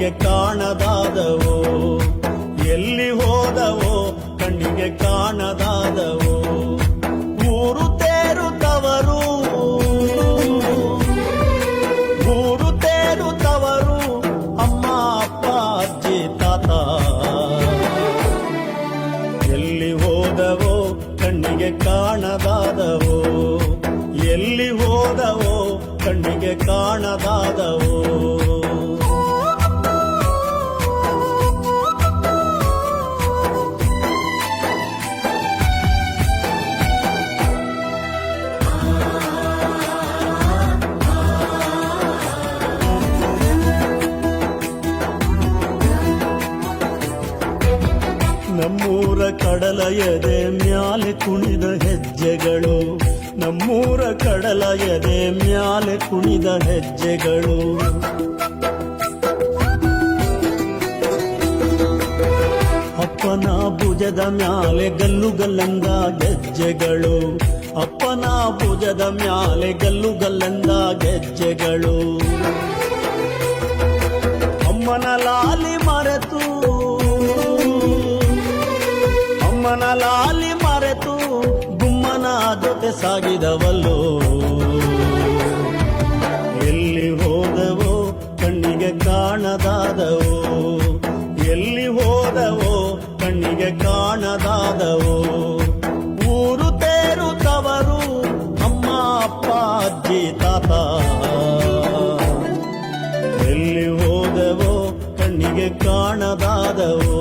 ಕಣ್ಣಿಗೆ ಕಾಣದಾದವೋ, ಎಲ್ಲಿ ಹೋದವೋ ಕಣ್ಣಿಗೆ ಕಾಣದಾದವೋ. ಊರು ತೇರುತ್ತವರು, ಊರು ತೇರುತ್ತವರು, ಅಮ್ಮ ಅಪ್ಪ ಅಜ್ಜಿ ತಾತ. ಎಲ್ಲಿ ಹೋದವೋ ಕಣ್ಣಿಗೆ ಕಾಣದಾದವೋ, ಎಲ್ಲಿ ಹೋದವೋ ಕಣ್ಣಿಗೆ ಕಾಣದಾದವೋ. ನಮ್ಮೂರ ಕಡಲ ಎದೆ ಮ್ಯಾಲೆ ಕುಣಿದ ಹೆಜ್ಜೆಗಳು, ನಮ್ಮೂರ ಕಡಲ ಎದೆ ಮ್ಯಾಲೆ ಕುಣಿದ ಹೆಜ್ಜೆಗಳು. ಅಪ್ಪನ ಭುಜದ ಮ್ಯಾಲೆ ಗಲ್ಲು ಗಲ್ಲಂದ ಗೆಜ್ಜೆಗಳು, ಅಪ್ಪನ ಭುಜದ ಮ್ಯಾಲೆ ಗಲ್ಲು ಗಲ್ಲಂದ ಗೆಜ್ಜೆಗಳು. ಅಮ್ಮನ ಲಾಲಿ ಮರೆತು, ಅಮ್ಮನ ಲಾಲಿ ಮರೆತು ಗುಮ್ಮನ ಜೊತೆ ಸಾಗಿದವಲ್ಲೋ. ಎಲ್ಲಿ ಹೋದವೋ ಕಣ್ಣಿಗೆ ಕಾಣದಾದವೋ, ಎಲ್ಲಿ ಹೋದವೋ ಕಣ್ಣಿಗೆ ಕಾಣದಾದವೋ. ಊರು ತೇರುತ್ತವರು, ಅಮ್ಮ ಅಪ್ಪ ಅಜ್ಜಿ ತಾತ. ಎಲ್ಲಿ ಹೋದವೋ ಕಣ್ಣಿಗೆ ಕಾಣದಾದವೋ.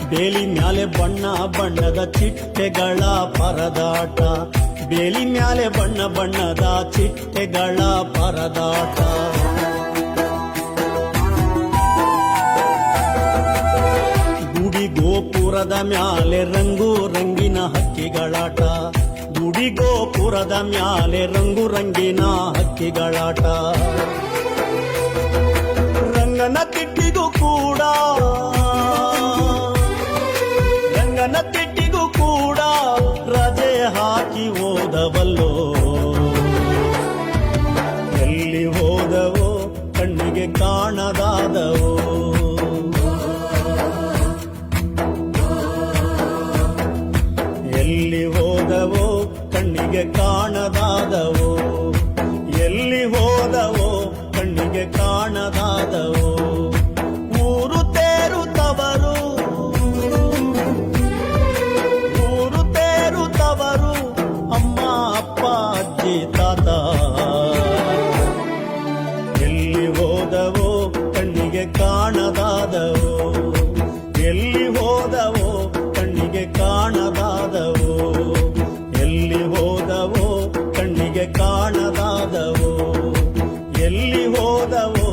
ಬೇಲಿ ಮ್ಯಾಲೆ ಬಣ್ಣ ಬಣ್ಣದ ಚಿಟ್ಟೆಗಳ ಪರದಾಟ, ಬೇಲಿ ಮ್ಯಾಲೆ ಬಣ್ಣ ಬಣ್ಣದ ಚಿಟ್ಟೆಗಳ ಪರದಾಟ. ಗುಡಿ ಗೋಪುರದ ಮ್ಯಾಲೆ ರಂಗು ರಂಗಿನ ಹಕ್ಕಿಗಳಾಟ, ಗುಡಿ ಗೋಪುರದ ಮ್ಯಾಲೆ ರಂಗು ರಂಗಿನ ಹಕ್ಕಿಗಳಾಟ. ರಂಗನ ತಿಟ್ಟಿಗೂ ಕೂಡ, ರಂಗನ ತಿಟ್ಟಿಗೂ ಕೂಡ ರಜೆ ಹಾಕಿ ಹೋದವಲ್ಲೋ. ಎಲ್ಲಿ ಹೋದವೋ ಕಣ್ಣಿಗೆ ಕಾಣದಾದವೋ, ಎಲ್ಲಿ ಹೋದವೋ ಕಣ್ಣಿಗೆ ಕಾಣದಾದವೋ, ಎಲ್ಲಿ ಹೋದವೋ ಕಣ್ಣಿಗೆ ಕಾಣದಾದವೋ. ಊರು ತೇರುತ್ತವರು, ಊರು ತೇರುತ್ತವರು, ಅಮ್ಮ ಅಪ್ಪ ಅಜ್ಜಿ ತಾತ. ಎಲ್ಲಿ ಹೋದವೋ ಕಣ್ಣಿಗೆ ಕಾಣದಾದವೋ, ಎಲ್ಲಿ ಹೋದವೋ ಕಣ್ಣಿಗೆ ಕಾಣದಾದವೋ, ಎಲ್ಲಿ ಹೋದವೋ ಕಣ್ಣಿಗೆ ಕಾಣದಾದವೋ, ಎಲ್ಲಿ ಹೋದವೋ